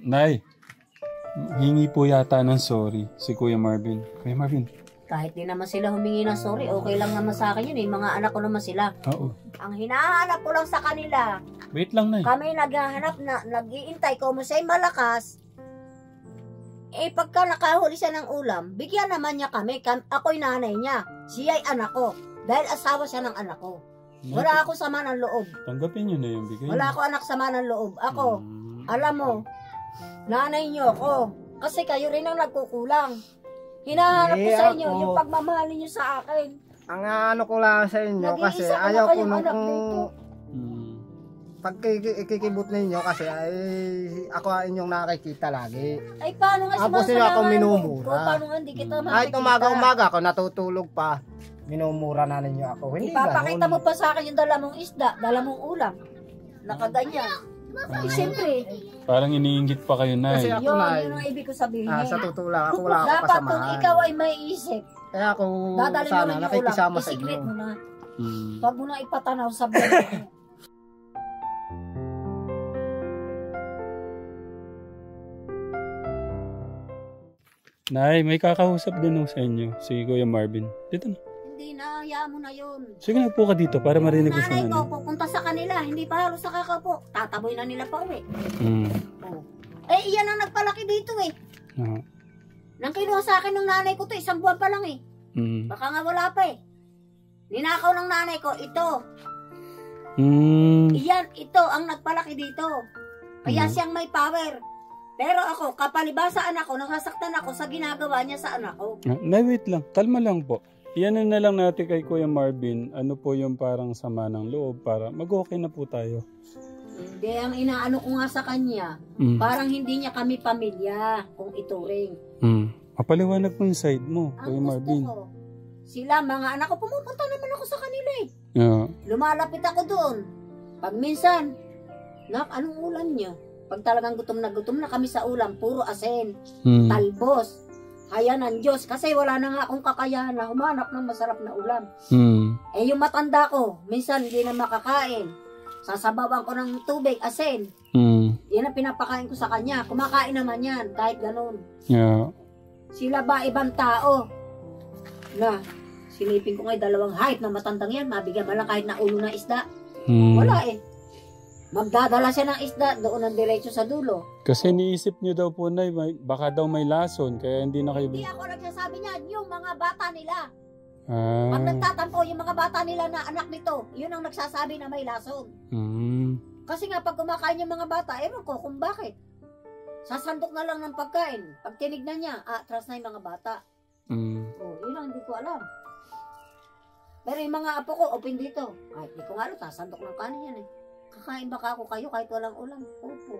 Nay, hingi po yata ng sorry si Kuya Marvin. Kuya Marvin. Kahit di naman sila humingi ng sorry, okay lang naman sa akin yun eh. Mga anak ko naman sila. Oo. Ang hinahanap ko lang sa kanila, Wait lang, Nay. kami naghahanap na, nag-iintay ko mo siya'y malakas. Eh pagka nakahuli siya ng ulam, bigyan naman niya kami. Ako'y nanay niya. Siya'y anak ko. Dahil asawa siya ng anak ko. Wala ako sama ng loob. Tanggapin niyo na yung bigay. Wala ako anak sama ng loob. Ako, alam mo, nanay niyo ako. Kasi kayo rin ang nagkukulang. Hinahanap ko sa inyo yung pagmamahal niyo sa akin. Ang ano ko lang sa inyo kasi Nag-iisa ko na ayaw ko kayong nung anak dito. pag ikikibot ninyo kasi ay ako ang inyong nakikita lagi. Ay paano nga Tapos nila akong minumura. Paano nga hindi kita makikita? Kahit umaga-umaga ako natutulog pa, minumura na ninyo ako. Hindi ipapakita ganun. mo pa sa akin yung dala mong isda, dala mong ulam. Nakaganyan. Eh, siyempre, Parang iniinggit pa kayo, Nay. Kasi ako, yun Nay, ang ibig ko sabihin. sa totoo lang, ako wala ako Dapat kung kasamahan. ikaw ay may isip, Kaya ako dadalhin mo sana rin yung ulam, nakikisama sa isikret inyo. mo na. Mm. Huwag mo na ipatanaw sa vlog mo. Nay, may kakausap din ho sa inyo, si Kuya Marvin. Dito na. Hindi na, hayaan mo na yun. Sige na po ka dito para marinig ko sa Nanay ko, nanay. pupunta sa kanila, hindi pa halos nakakaupo. Tataboy na nila pa uwi. Mm. Oh. Eh, iyan ang nagpalaki dito eh. Ah. Nang kinuha sa akin ng nanay ko to, 1 buwan pa lang eh. Mm. Baka nga wala pa eh. Ninakaw ng nanay ko, ito. Mm. Iyan, ito ang nagpalaki dito. Kaya siyang may power. Pero ako, kapalibasaan ako, nasasaktan ako sa ginagawa niya sa anak ko. Nay, wait lang. Kalma lang po. Iyan na lang natin kay Kuya Marvin. Ano po yung parang sama ng loob para mag-okay na po tayo. Hindi, ang inaano ko nga sa kanya, Mm. parang hindi niya kami pamilya kung ituring. Mm. Papaliwanag po yung side mo, Kuya Ang gusto Marvin. ko, sila, mga anak ko, pumupunta naman ako sa kanila eh. Yeah. Lumalapit ako doon. Pag minsan, nak, anong ulam niyo? Pag talagang gutom na kami sa ulam, puro asin, Mm. talbos, haya ng Diyos. Kasi wala na nga akong kakayahan na humanap ng masarap na ulam. Mm. Eh yung matanda ko, minsan hindi na makakain. Sasabawan ko ng tubig, asin. Mm. Yan ang pinapakain ko sa kanya. Kumakain naman yan, kahit ganun. Yeah. Sila ba ibang tao? Na, silipin ko ngayon 2 hype na matandang yan, mabigyan ba lang kahit na ulo na isda? Mm. Wala eh. Magdadala siya ng isda, doon ang diretso sa dulo. Kasi niisip niyo daw po, Nay, baka daw may lason, kaya hindi na kayo... Hindi ako nagsasabi niyan, yung mga bata nila. Ah. Pag nagtatampo, yung mga bata nila na anak nito, yun ang nagsasabi na may lason. Mm. Kasi nga, pag kumakain yung mga bata, ewan ko kung bakit. Sasandok na lang ng pagkain. Pag tinignan niya, atras na yung mga bata. Mm. Oh, yun ang hindi ko alam. Pero yung mga apo ko, open dito. Ay, hindi ko nga alam, sasandok ng kanin yan eh. Kakain baka ako kayo kahit walang ulam? Opo.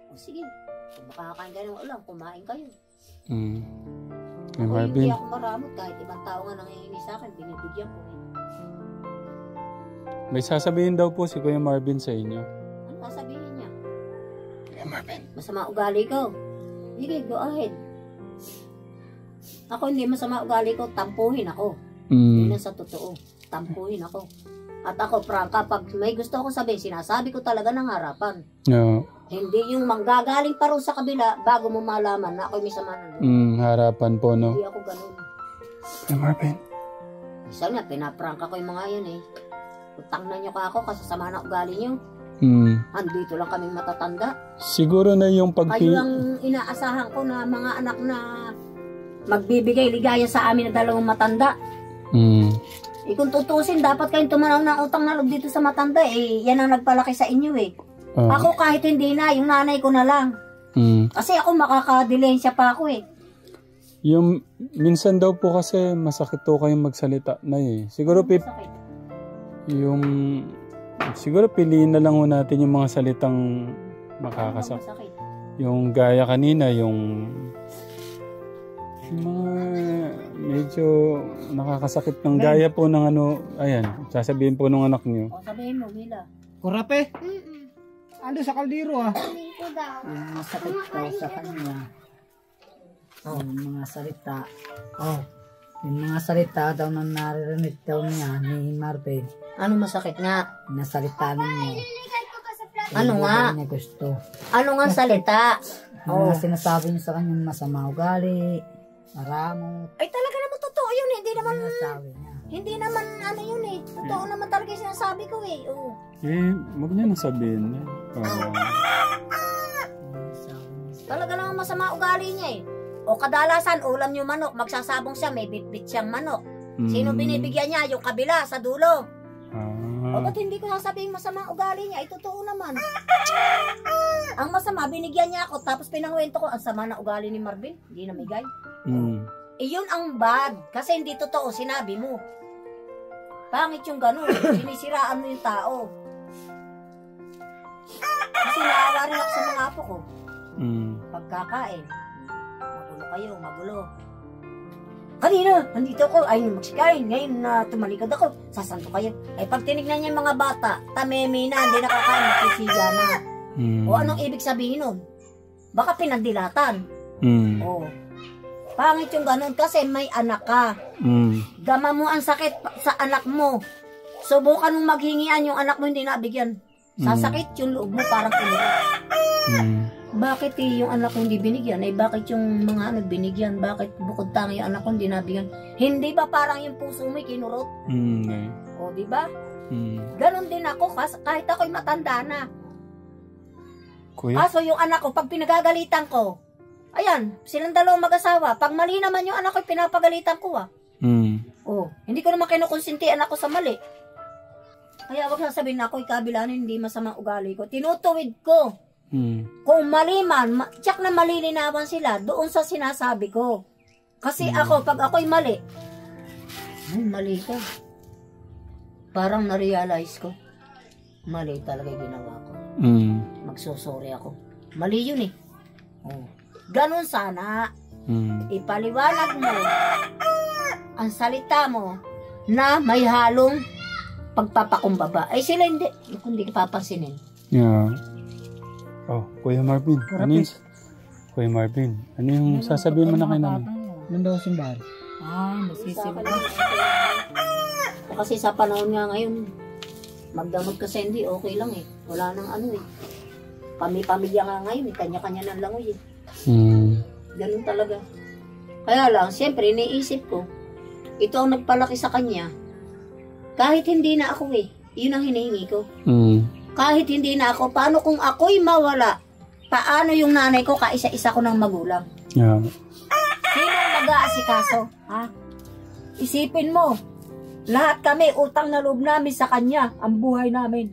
O sige, kung makakain kayo ng ulam, kumain kayo. Mm. Kuya Ako Marvin. hindi ako maramot, kahit ibang tao nga nangihingi sa akin, binibigyan ko eh. May sasabihin daw po si Kuya Marvin sa inyo. Ano sasabihin niya? Kuya Marvin. Masama ugali ko. Sige, go ahead. Ako hindi masama ugali ko, tampuhin ako. Yun Mm. ang sa totoo. Tampuhin ako. At ako, prangka, pag may gusto akong sabihin, sinasabi ko talaga ng harapan. Yeah. Hindi yung manggagaling pa rin sa kabila bago mo malaman na ako'y may sama ng loob. Mm, harapan po, no? Hindi ako ganun. Kuya Marvin. Isa nga, pinaprangka ko yung mga yan eh. Utang na nyo ka ako kasi sama na ugali nyo. Mm. Andito lang kaming matatanda. Siguro na yung Kayo ang inaasahan ko na mga anak na magbibigay ligaya sa amin na 2 matanda. Mm. Eh kung tutusin, dapat kayong tumanaw ng utang na loob dito sa matanda eh. Yan ang nagpalaki sa inyo eh. Ako kahit hindi na, yung nanay ko na lang. Mm. Kasi ako makakadilensya pa ako eh. Yung minsan daw po kasi masakit to kayong magsalita na eh. Siguro Sakit. siguro piliin na lang ho natin yung mga salitang makakasak. Masakit. Yung gaya kanina, yung mga medyo nakakasakit ng gaya po ng ano, ayan, sasabihin po ng anak niyo. O sabihin mo, Mila. Kurape? Ando sa kaldero ah. Yung mga sakit daw sa kanya. Yung mga salita. Yung mga salita daw na naririnig daw niya ni Marvin. Anong masakit nga? Nasalita ninyo. Ano nga? Hindi niya gusto. Ano nga salita? Mga sinasabi niyo sa kanya masama ugali, maramot. Ay talaga naman totoo yun eh. Sinasabi niya. Hindi naman ano yun eh. Totoo naman talaga yung sinasabi ko eh. Oo. Huwag niya nang sabihin niya. Talaga naman masama ugali niya eh. O kadalasan, ulam yung manok, magsasabong siya, may bitbit siyang manok. Sino binibigyan niya? Yung kabila, sa dulo. O ba't hindi ko sasabihin masama ugali niya? Ay, totoo naman. Ang masama, binigyan niya ako, tapos pinangwento ko, ang sama na ugali ni Marvin. Hindi namigay. Iyon ang bad. Kasi hindi totoo, sinabi mo. Pangit yung ganun. Sinisiraan mo yung tao. Kasi naawa rin ako sa mga apo ko. Pagkakain. Magulo kayo, magulo. Kanina, nandito ako, ayun magsikain. Ngayon na tumalikod ako, sasanto kayo. Ay pag tinignan niya yung mga bata, tamemi na, hindi nakakain, nagsisiga na. O anong ibig sabihin nun? Baka pinandilatan. O. Pangit yung ganun kasi may anak ka. Gama mo ang sakit sa anak mo. Subukan mong maghingian yung anak mo hindi nabigyan. Sasakit yung loob mo parang kinurot. Bakit yung anak ko hindi binigyan? Ay bakit yung mga anak binigyan? Bakit bukod tangi yung anak ko hindi nabigyan? Hindi ba parang yung puso mo kinurot? O di ba? Ganon din ako kahit ako'y matanda na. Kuya? Kaso yung anak ko pag pinagagalitan ko, ayan, silang dalawang mag-asawa. Pag mali naman yung anak ko, pinapagalitan ko O, hindi ko naman kinukonsinti anak ko sa mali. Kaya wag sasabihin na ako ikabilanin, hindi masama ugali ko. Tinutuwid ko. Kung mali man, tsak na malilinawan sila doon sa sinasabi ko. Kasi ako, pag ako'y mali, mali ko. Parang na-realize ko, mali talaga ginawa ko. Magsusori ako. Mali yun eh. Ganun sana. Ipaliwanag mo ang salita mo na may halong pagpapakumbaba. Ay sila hindi. Kundi papansinin. Yeah. Kuya Marvin. Kuya Marvin, ano yung sasabihin mo na kay namin? Nandun daw simbahan. Masisiba. Kasi sa panahon nga ngayon, magdamot ka hindi, okay lang eh. Wala nang ano eh. Pamilya nga ngayon, kanya-kanya ng langoy eh. Ganun talaga. Kaya lang, siyempre, iniisip ko, ito ang nagpalaki sa kanya. Kahit hindi na ako eh, yun ang hinihingi ko. Kahit hindi na ako, paano kung ako'y mawala? Paano yung nanay ko, kaisa-isa ko ng magulang? Yeah. Sino ang mag-aasikaso? Ha? Isipin mo, lahat kami, utang na loob namin sa kanya, ang buhay namin.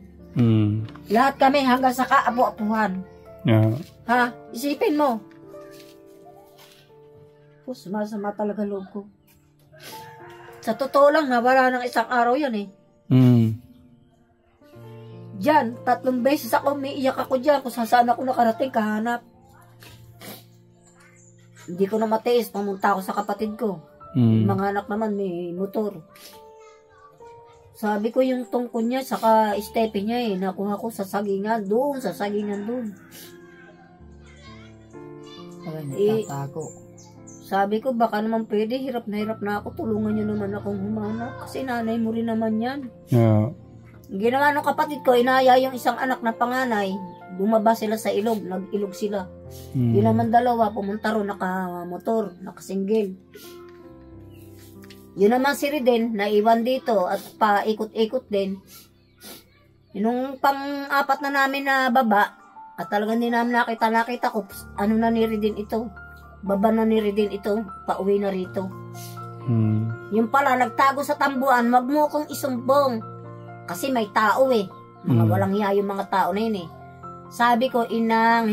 Lahat kami hanggang sa kaapu-apuhan. Yeah. Ha? Isipin mo. Sumasama talaga loob ko. Sa totoo lang, nawala ng isang araw yan eh. Diyan, 3 beses ako, may iyak ako dyan kung saan ako nakarating, kahanap. Hindi ko na matiis, pumunta ako sa kapatid ko. Mga anak naman, may motor. Sabi ko yung tungkol niya, saka stepe niya eh, nakuha ko sa sagingan doon, Nagtatago. Sabi ko, baka naman pwede, hirap na ako, tulungan niyo naman akong humanap. Kasi nanay mo rin naman yan. Yeah. Ginawa ng kapatid ko, inaya yung isang anak na panganay, bumaba sila sa ilog, nag-ilog sila. Yun naman dalawa, pumunta ro, naka-motor, naka-single. Yun naman si Riden, naiwan dito at paikot-ikot din. Yung pang-apat na namin na baba, at talagang din namin nakita ko, ano na ni Riden ito, baba na ni Riden ito, pauwi na rito. Yung pala, nagtago sa tambuan, wag mo kong isumbong. Kasi may tao eh. Mga walang hiya yung mga tao na yun eh. Sabi ko, inang,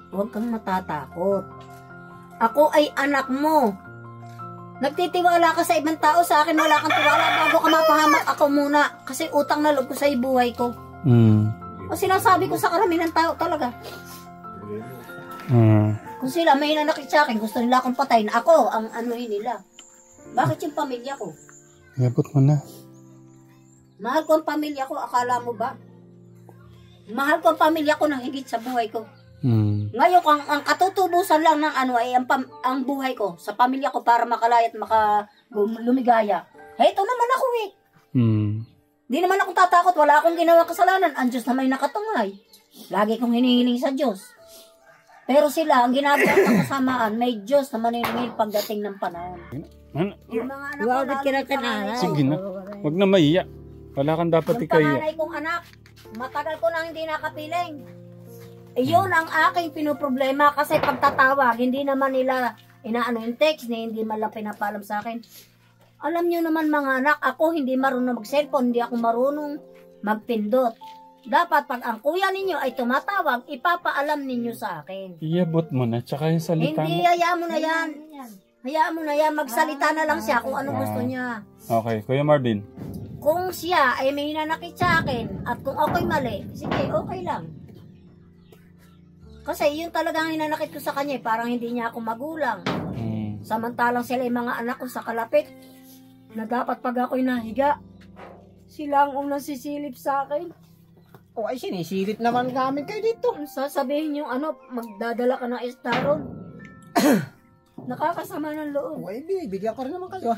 huwag kang matatakot. Ako ay anak mo. Nagtitiwala ka sa ibang tao, sa akin wala kang tiwala. Bago ka mapahamak, ako muna. Kasi utang na loob ko sa buhay ko. O sinasabi ko sa karamihan ng tao talaga. Kung sila may nanakit sa akin, gusto nila akong patayin. Ako, ang anuhin nila. Bakit yung pamilya ko? Iabot mo na. Mahal ko ang pamilya ko, akala mo ba? Mahal ko ang pamilya ko nang higit sa buhay ko. Ngayon, ang katutubusan lang ng ano ay ang buhay ko sa pamilya ko para makalaya at lumigaya. Ito naman ako eh. Di naman ako tatakot, wala akong ginawang kasalanan. Ang Diyos na may nakatungay. Lagi kong hinihiling sa Diyos. Pero sila, ang ginagawa ng kasamaan, may Diyos na maningil pagdating ng panahon. Yung mga anak ko, Wag lalo kira yung panganay ko. Sige na. Huwag na maiya. Wala kang dapat Yung ikaya. panganay kong anak, matagal ko nang hindi nakapiling. Iyon ang aking pinoproblema kasi pagtatawag, hindi naman nila inaano yung text, hindi man lang pinapalam sa akin. Alam nyo naman mga anak, ako hindi marunong mag-cellphone, hindi ako marunong magpindot. Dapat pag ang kuya ninyo ay tumatawag, ipapaalam ninyo sa akin. Iabot mo na, tsaka yung salita Hindi, mo. hayaan mo na yan. Hayaan mo na yan, magsalita na lang siya kung ano gusto niya. Okay, Kuya Marvin. Kung siya ay may hinanakit sa akin at kung ako'y mali, sige, okay lang. Kasi yun talagang hinanakit ko sa kanya, parang hindi niya ako magulang. Samantalang sila yung mga anak ko sa kalapit, na dapat pag ako'y nahiga, sila ang unang sisilip sa akin. O ay sinisilip naman namin kayo dito. Sasabihin yung ano, magdadala ka ng estaron. Nakakasama ng loob. O ay bibigyan ko rin naman kayo.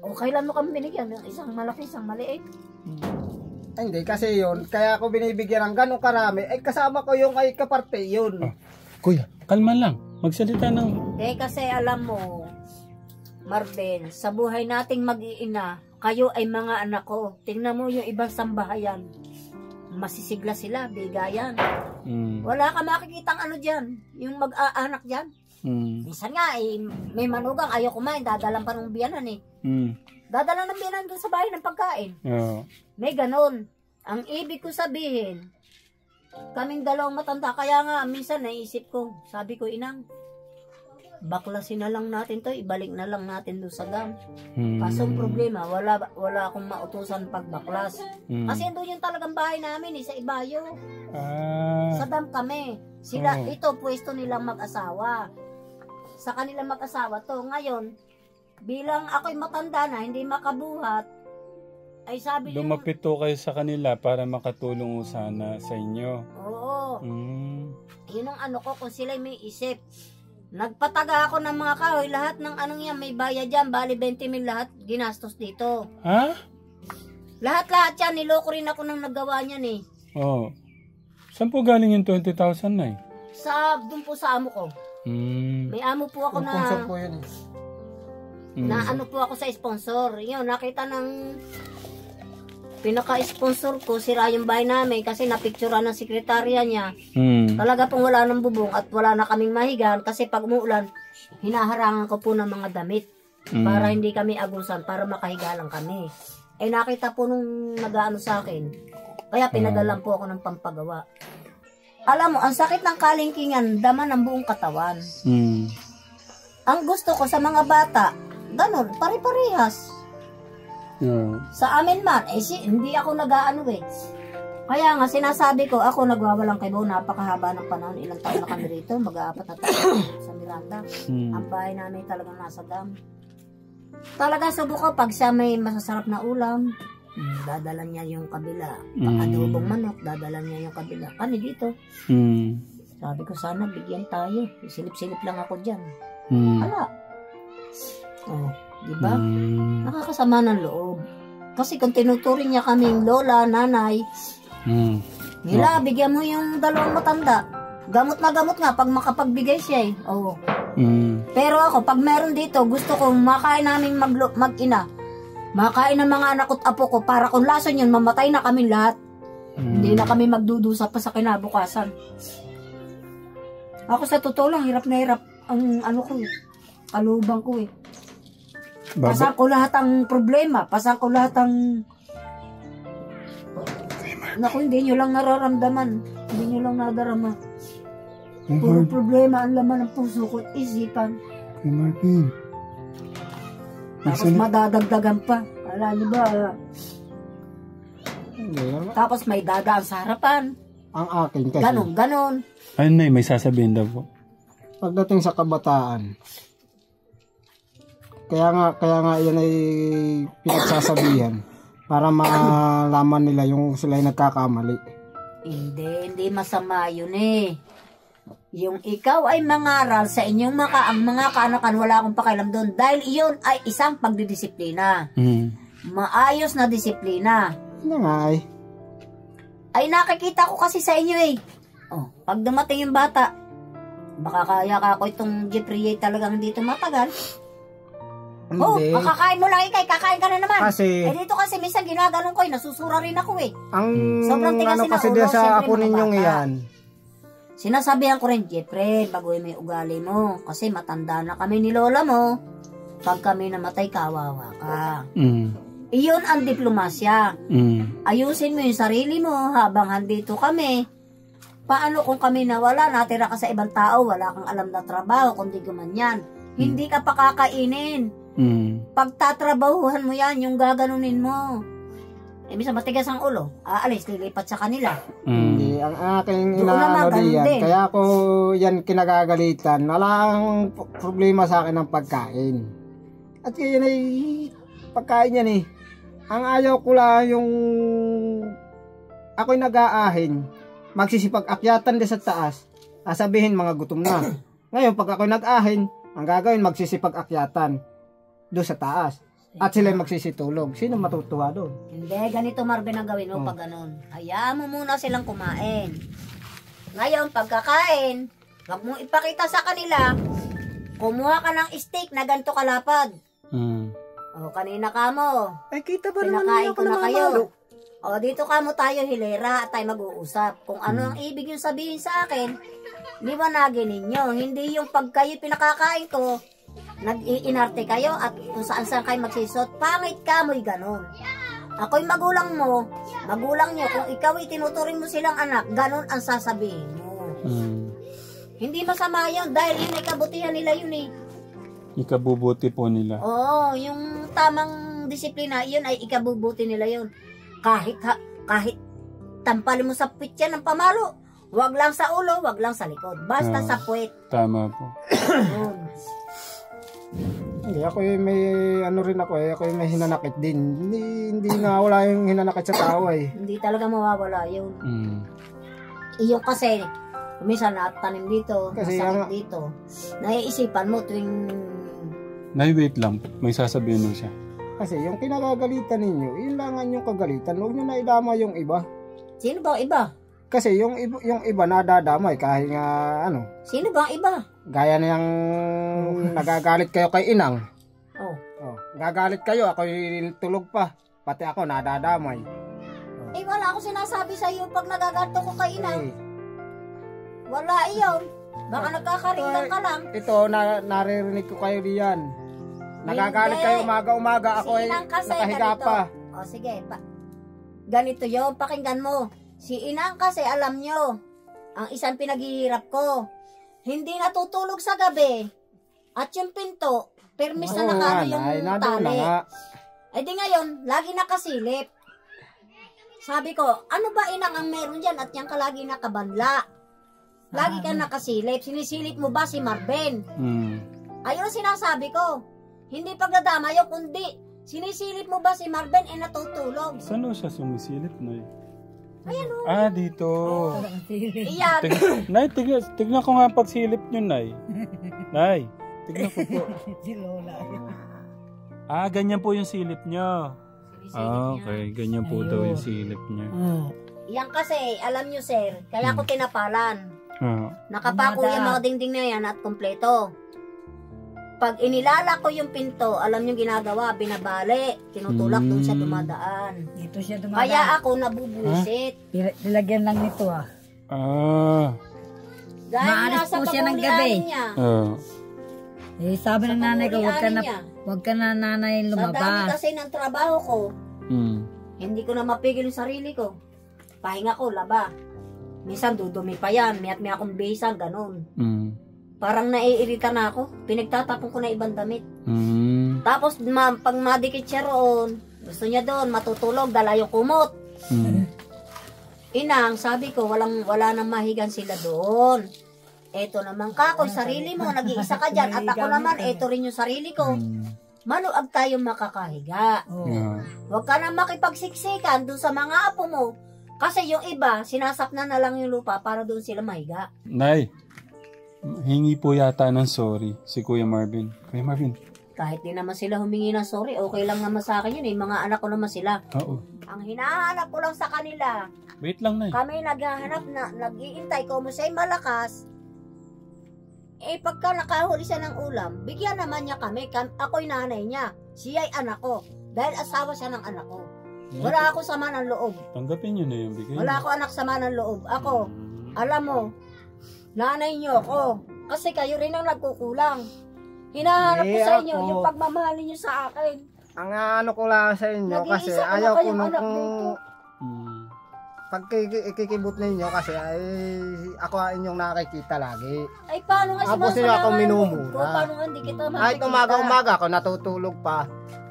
O kailan mo kami binigyan? Isang malaki, isang maliit. Ay, hindi kasi yun. Kaya ako binibigyan ng ganong karami. Ay kasama ko yung ay kaparte yun. Kuya, kalma lang. Magsalita ng... Hindi kasi alam mo, Marvin, sa buhay nating mag-iina, kayo ay mga anak ko. Tingnan mo yung ibang sambahayan. Masisigla sila, bigayan. Wala ka makikitang ano dyan, yung mag-aanak dyan. Minsan nga, may manugang, ayaw kumain, dadalan pa ng biyanan eh. Dadalan ng biyanan doon sa bahay ng pagkain. May ganon. Ang ibig ko sabihin, kaming dalawang matanda, kaya nga, minsan naisip ko, sabi ko, inang, baklasin na lang natin to, ibalik na lang natin doon sa dam. Kaso ang problema, wala akong mautusan pagbaklas. Kasi doon yung talagang bahay namin sa Ibayo. Sa dam kami. Sila, ito pwesto nilang mag-asawa. Sa kanilang mag-asawa to. Ngayon, bilang ako'y matanda na, hindi makabuhat, ay sabi niyo... Lumapit to kayo sa kanila para makatulong sana sa inyo. Oo. Yun ang ano ko, kung sila'y may isip. Nagpataga ako ng mga kahoy, lahat ng anong yan, may bayad dyan, bali 20,000 lahat, ginastos dito. Ha? Lahat-lahat yan, niloko rin ako nang nagawa niyan eh. Oo. Saan po galing yung 20,000 na eh? Doon po sa amo ko. May amo po ako Sponsor po yun eh. na ano po ako sa sponsor. Yun, nakita ng pinaka-sponsor ko, sira yung bahay namin kasi napicturean ng sekretarya niya. Talaga pong wala ng bubong at wala na kaming mahigan kasi pag umuulan, hinaharangan ko po ng mga damit para hindi kami agusan, para makahiga lang kami. Eh nakita po nung nag-ano sa akin, kaya pinadalan po ako ng pampagawa. Alam mo, ang sakit ng kalingkingan, daman ng buong katawan. Ang gusto ko sa mga bata, ganun, pare-parehas. Sa amin man, hindi ako nag-aano eh. Kaya nga, sinasabi ko, ako nagwawalang kibo, napakahaba ng panahon, ilang taon na kami rito, mag-aapat na taon sa Miranda. Ang bahay namin talagang nasa dam. Talaga subo ko, pag siya may masasarap na ulam, dadala niya yung kabila. Pag adobong manok, dadala niya yung kabila. Kami dito. Sabi ko, sana bigyan tayo. Silip-silip lang ako dyan. Hala. Oh, diba? Nakakasama ng loob. Kasi kung tinuturing niya kaming lola, nanay, nila, bigyan mo yung dalawang matanda. Gamot na gamot nga pag makapagbigay siya eh. Oh. Pero ako, pag meron dito, gusto kong makain namin mag-ina. Makain ng mga anak at apo ko para kung lason yun, mamatay na kami lahat. Hindi na kami magdudusa pa sa kinabukasan. Ako sa totoo lang, hirap na hirap ang ano ko eh. Kalubang ko eh. Pasang ko lahat ang problema. Pasang ko lahat ang... Naku, hindi nyo lang nararamdaman. Hindi nyo lang nadarama. Puro problema ang laman ng puso ko at isipan. Kuya Marvin. Tapos madadagdagan pa. Alam nyo ba? Tapos may dadaan sa harapan. Ang akin kasi. Ganon. Ano na may sasabihin daw po? Pagdating sa kabataan, kaya nga yan ay pinagsasabihan para malaman nila yung sila ay nagkakamali. Hindi masama yun eh. Yung ikaw ay mangaral sa inyong ang mga kaanakan, wala akong pakialam doon. Dahil iyon ay isang pagdidisiplina. Maayos na disiplina. Ano nga ay? Ay nakikita ko kasi sa inyo eh. Oh, pag dumating yung bata, Baka kaya ka ako itong Jeffrey talagang dito matagal. Oh, Hindi. makakain mo lang ikay, kakain ka na naman. Kasi, Dito kasi minsan ginaganon ko nasusura rin ako eh. ang Sobrang tigas ano na kasi ulo, din sa siyempre, apo mga ninyong bata. iyan, Sinasabihan ko rin, Jeffrey, baguhin mo yung ugali mo. Kasi matanda na kami ni lola mo. Pag kami namatay, kawawa ka. Iyon ang diplomasya. Ayusin mo yung sarili mo habang handito kami. Paano kung kami nawala, natira ka sa ibang tao, wala kang alam na trabaho, kundi gumanyan. Hindi ka pa kakainin. Pagtatrabahuhan mo yan, yung gaganunin mo. Minsan matigas ang ulo, aalis, lilipat sa kanila. hindi, ang aking Doon naman, inaano ganun diyan, din. kaya ako yan kinagagalitan, walang problema sa akin ng pagkain. At yan ay pagkain yan eh. Ang ayaw ko lang yung ako'y nag-aahin, magsisipag-akyatan din sa taas, sasabihin mga gutom na. Ngayon, pag ako'y nag-ahin, ang gagawin magsisipag-akyatan doon sa taas. At sila magsisitulog. Sino matutuwa doon? Hindi, ganito Marvin ang gawin mo pag ganun. Hayaan mo muna silang kumain. Ngayon, pagkakain, wag mong ipakita sa kanila, kumuha ka ng steak na ganito kalapad. O, kanina ka mo. Ay, kita ba naman Pinakain ako ko na namamalo? kayo. O, dito ka mo tayo hilera at tayo mag-uusap. Kung ano ang ibig yung sabihin sa akin, liwanagin ninyo. Hindi yung pag kayo pinakakain ko, nag-iinarte kayo at kung saan kayo magsisot, pangit ka mo'y ganon. Ako'y magulang mo, magulang nyo, kung ikaw itinuturing mo silang anak, ganon ang sasabihin mo. Hindi masama yun, dahil yun ay kabutihan nila yun eh. Ikabubuti po nila. Oo, yung tamang disiplina, yun ay ikabubuti nila yun. Kahit tampalin mo sa puwit yan ng pamalo, wag lang sa ulo, wag lang sa likod. Basta sa puwit. Tama po. Yun. Hindi, ako may ano rin ako ako may hinanakit din. Hindi na wala yung hinanakit sa tao eh. Hindi talaga mawawala yun. Iyon kasi, minsan natanim dito, Kasi nasakit dito. Naiisipan mo tuwing... Nay, wait lang. May sasabihin mo siya. Kasi yung kinagagalitan ninyo, yun lang ang yung kagalitan. Huwag nyo na idama yung iba. Sino bang iba? Kasi yung iba nadadamay kahit nga ano, Sino bang iba? gaya na yung nagagalit kayo kay inang. Oh. Gagalit kayo, ako'y tulog pa. Pati ako nadadamay. Eh, wala akong sinasabi sa iyo pag nagaganto ko kay ina. Eh, Wala iyon. Baka nagkakaringgan ka lang. ito, naririnig ko kayo diyan. Nagagalit Hindi. kayo umaga-umaga, ako ay Inang kasi nakahiga ganito. pa. O sige, ganito yun, pakinggan mo. Si Inang kasi alam nyo, ang isang pinaghihirap ko, hindi natutulog sa gabi. At yung pinto, permis na nakano yung nandoon na tali. nga. Eh di ngayon, lagi nakasilip. Sabi ko, ano ba Inang ang meron dyan at yan ka lagi nakabanla? Lagi ka nakasilip. Sinisilip mo ba si Marben? Ayun ang sinasabi ko. Hindi pagdadamayo, kundi sinisilip mo ba si Marben e natutulog? Saan o siya sumisilip, Nay? Ayan o. Dito. Iyan. Nay, tignan ko nga pagsilip nyo, Nay. Nay, tignan ko po. Si Lola. Ganyan po yung silip nyo. Okay, ganyan po daw yung silip niya. Yan kasi, alam nyo sir, kaya ako tinapalan. Nakapako Umada. yung mga dingding na yan at kompleto. Pag inilala ko yung pinto, alam nyo ginagawa, binabali, tinutulak doon siya dumadaan. Dito siya dumadaan. Kaya ako nabubusit. Nilagyan lang nito ah. Dahil Maalis nasa po siya ng gabi. pagulianin niya. Eh, sabi ng nanay ko, pagulianin niya. wag ka na nanay Sa dami lumabas. kasi ng trabaho ko, hindi ko na mapigil yung sarili ko. Pahinga ko, laba. Minsan dudumi pa yan, may akong bisan, ganun. Parang naiirita na ako. Pinagtatapon ko na ibang damit. Tapos pag madikit siya roon, gusto niya doon matutulog, dala yung kumot. Inang, sabi ko, wala nang mahigan sila doon. Eto naman ka, kung sarili mo, nag-iisa ka dyan. At ako naman, eto rin yung sarili ko. Maluag tayong makakahiga. Huwag ka nang makipagsiksikan doon sa mga apo mo. Kasi yung iba, sinasapna na lang yung lupa para doon sila mahiga. Nay, hingi po yata ng sorry si Kuya Marvin. Kuya Marvin. Kahit di naman sila humingi ng sorry, okay lang naman sa akin yun eh. Mga anak ko naman sila. Oo. Ang hinahanap ko lang sa kanila, Wait lang, Nay. kami naghahanap na, nag-iintay ko mo siya'y malakas. Eh pagka nakahuli siya ng ulam, bigyan naman niya kami. Ako'y nanay niya. Siya'y anak ko. Dahil asawa siya ng anak ko. Wala ako sama ng loob. Tanggapin nyo na yung bigay. Wala ako anak sama ng loob. Ako, alam mo, nanay niyo ako. Kasi kayo rin ang nagkukulang. Hinahanap ko sa inyo yung pagmamahal niyo sa akin. Ang ano ko lang sa inyo kasi Nag-iisa ko na ayaw ko kayong nung anak dito. pag ikikibot ninyo kasi ay ako ang inyong nakikita lagi. Ay, paano nga Tapos nila ako sinasalaman minumura. ko? Paano nga hindi kita makikita? Kahit umaga-umaga ako natutulog pa,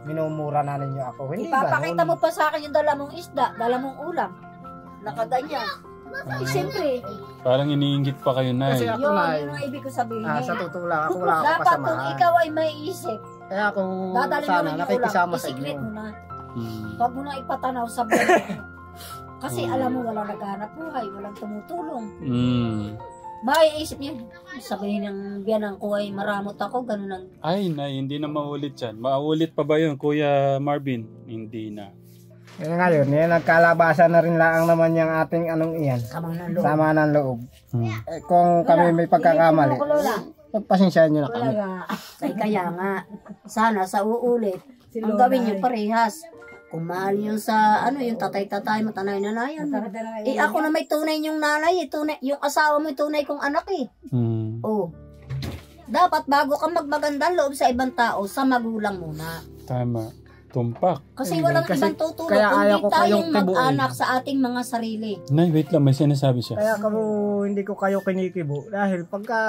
minumura na ninyo ako. Hindi Ipapakita ganun. mo pa sa akin yung dala mong isda, dala mong ulam. Nakaganyan. Eh, siyempre, Parang iniinggit pa kayo, Nay. Kasi ako, yun Nay, ang ibig ko sabihin. sa totoo lang, ako wala ako Dapat kung kasamahan. ikaw ay may isip, Kaya ako dadalhin mo sana rin yung ulam, nakikisama sa isikret inyo. mo na. Hmm. Huwag mo na ipatanaw sa buhay mo. Kasi alam mo, walang naghahanap buhay, walang tumutulong. Maiisip niya, sabihin ng biyanan ko ay maramot ako, ganun ang... Ay, Nay, hindi na maulit yan. Maulit pa ba yun, Kuya Marvin? Hindi na. Eh ngayon, nagkalabasan na rin lang naman yung ating anong iyan. Sama ng loob. Eh, kung kami may pagkakamali, pagpasensyahan nyo na kami. Ay kaya nga, sana sa uulit, ang gawin niyo parehas. Kung mahal yun sa, yung tatay-tatay, matanay-nanayan. Eh ako na may tunay yung nanay, tunay, yung asawa mo tunay kong anak eh. Oh. Dapat bago ka magmagandang loob sa ibang tao, sa magulang muna. Tama. Tumpak. Kasi walang ibang tutulong kaya ayaw kundi ko kayong tayong mag-anak sa ating mga sarili. Nay, wait lang, may sinasabi siya. Kaya kamo hindi ko kayo kinikibo dahil pagka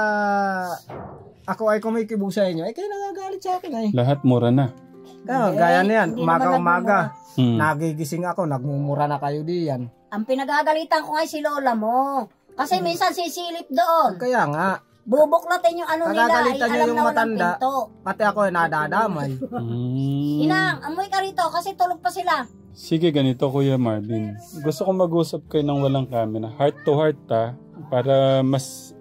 ako ay kumikibo sa inyo, ay kayo nagagalit sa akin ay. Lahat mura na. Gaya na yan, hindi naman umaga-umaga. Hmm. Nagigising ako, nagmumura na kayo diyan. Ang pinagagalitan ko nga si lola mo. Kasi minsan sisilip doon. Kaya nga, Bubuklatin yung ano nila, ay Pagagalitan niyo alam yung na walang matanda. pinto. pati ako ay nadadamay. Inang, amoy ka rito kasi tulog pa sila. Sige, ganito Kuya Marvin. Gusto ko mag-usap kayo ng walang camera. Heart to heart para mas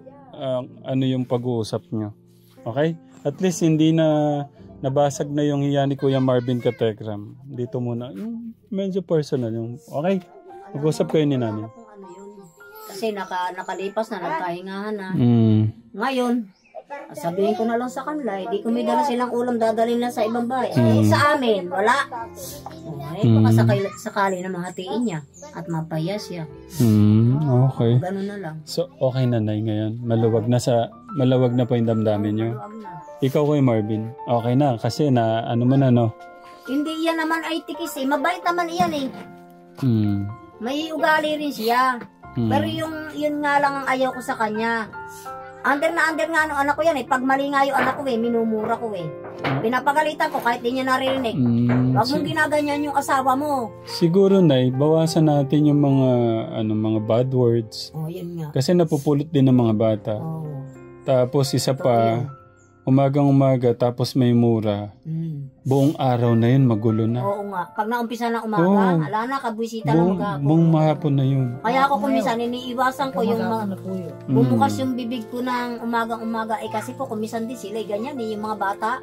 ano yung pag-uusap nyo. Okay? At least hindi na nabasag na yung hiya ni Kuya Marvin Katekram. Dito muna. Yung medyo personal. Okay? Mag-usap kayo ni Nani. Kung ano yun. Kasi nakalipas na, nagkahingahan na. Ngayon, sabihin ko na lang sa kanila, di ko may dala silang ulam, dadalhin lang sa ibang bahay. Eh, sa amin, wala. Baka sakali na mahatiin niya at mapaya siya. Okay. Ganun na lang. So, okay na Nay ngayon. Malawag na po yung damdamin nyo. Maluwag na. Ikaw Kuya Marvin, okay na. Kasi na, ano man ano. Hindi yan naman ay tikis eh. Mabait naman iyan eh. May ugali rin siya. Pero yun nga lang ang ayaw ko sa kanya. Under nga ano anak ko yan eh. Pag mali nga yung anak ko eh, minumura ko eh. Pinapagalitan ko kahit di niya naririnig. Huwag mong ginaganyan yung asawa mo. Siguro Nay, bawasan natin yung mga bad words. Oh, yan nga. Kasi napupulot din ng mga bata. Oh. Tapos isa pa, umagang-umaga tapos may mura. Buong araw na yun, magulo na. Oo nga. Pag naumpisa ng umaga, ala na, kabwisita na maghapon. Buong mahapon na yun. Kaya ako kumisan, iniiwasan ko yung mga... Bumukas yung bibig ko ng umagang-umaga. Eh kasi po, kumisan din sila. Ganyan eh, yung mga bata.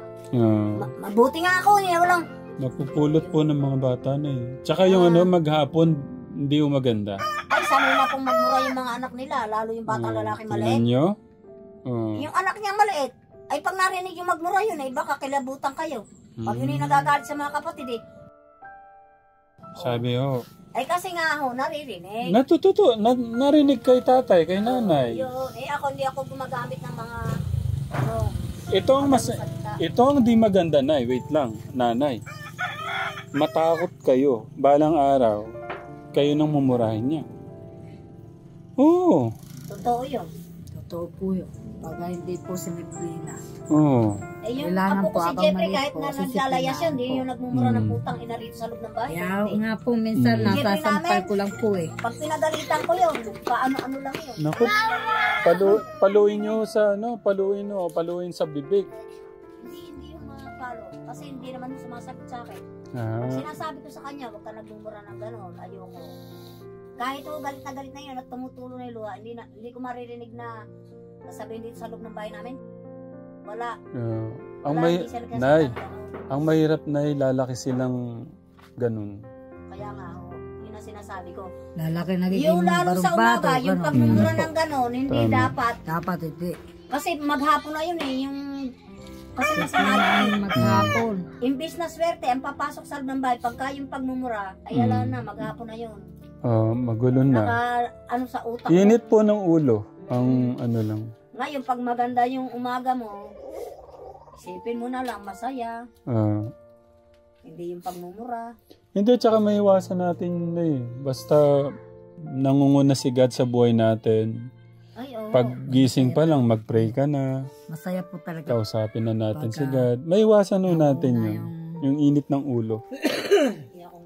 Mabuti nga ako eh. Walang... Napupulot po ng mga bata na eh. Tsaka yung maghapon, hindi yung maganda. Ay, sanay na pong magmura yung mga anak nila. Lalo yung batang lalaki maliit. Tingnan nyo? Yung anak niya maliit. Ay, pag narinig yung magmura yun, ay baka kilabutan kayo. Pag yun yung nagagalit sa mga kapatid eh. Sabi ho. Ay, kasi nga ho, naririnig. Narinig kay tatay, kay nanay. Yun. Eh, hindi ako gumagamit ng mga... Ito ang di maganda, Nay. Wait lang, nanay. Matakot kayo. Balang araw, kayo nang mumurahin niya. Oo. Totoo yun. Totoo po yun. Pag hindi po si Mibrina. Oo. Eh, yung Kailangan apo ko po si habang Jeffrey, maliit kahit po, na sisipin naglalayas na yun, di po. yung nagmumura ng putang ina rito sa loob ng bahay. Kaya Hindi. nga po minsan nasasampal ko lang po eh. Pag pinagalitan ko yun, paano-ano lang yun. Naku, paluin nyo sa paluin sa bibig. Hindi yung mga palo. Kasi hindi naman yung sumasagot sa akin. Sinasabi ko sa kanya, huwag ka nagmumura ng gano'n, ayoko. Kahit galit na yun at tumutulo na yung luha, hindi ko maririnig na sabihin dito sa loob ng bahay namin. Wala. Hindi siya nagsasabi Nay, ng ganun. ang mahirap na lalaki silang ganun. Kaya nga, yun ang sinasabi ko. Lalaki nagiging Yung lalo sa umaga, barumbado. yung pagmumura ng gano'n, hindi Tama. dapat. Dapat hindi. Kasi maghapon na yun eh, yung kasi masama Maghapon. imbis na swerte, ang papasok sa loob ng bahay, pagka yung pagmumura, ay ala na, maghapon na yun. Magulo na. Ano sa utak mo. Init po ng ulo. Ang ano lang. Ngayon, pag maganda yung umaga mo, isipin mo na lang, masaya. Hindi yung pagmumura. Hindi, tsaka may iwasan natin na eh. Basta nangunguna si God sa buhay natin. Ay, oo. Pag gising pa lang, mag-pray ka na. Masaya po talaga. Kausapin na natin si God. May iwasan nun natin yun. Yung init ng ulo. Hindi ako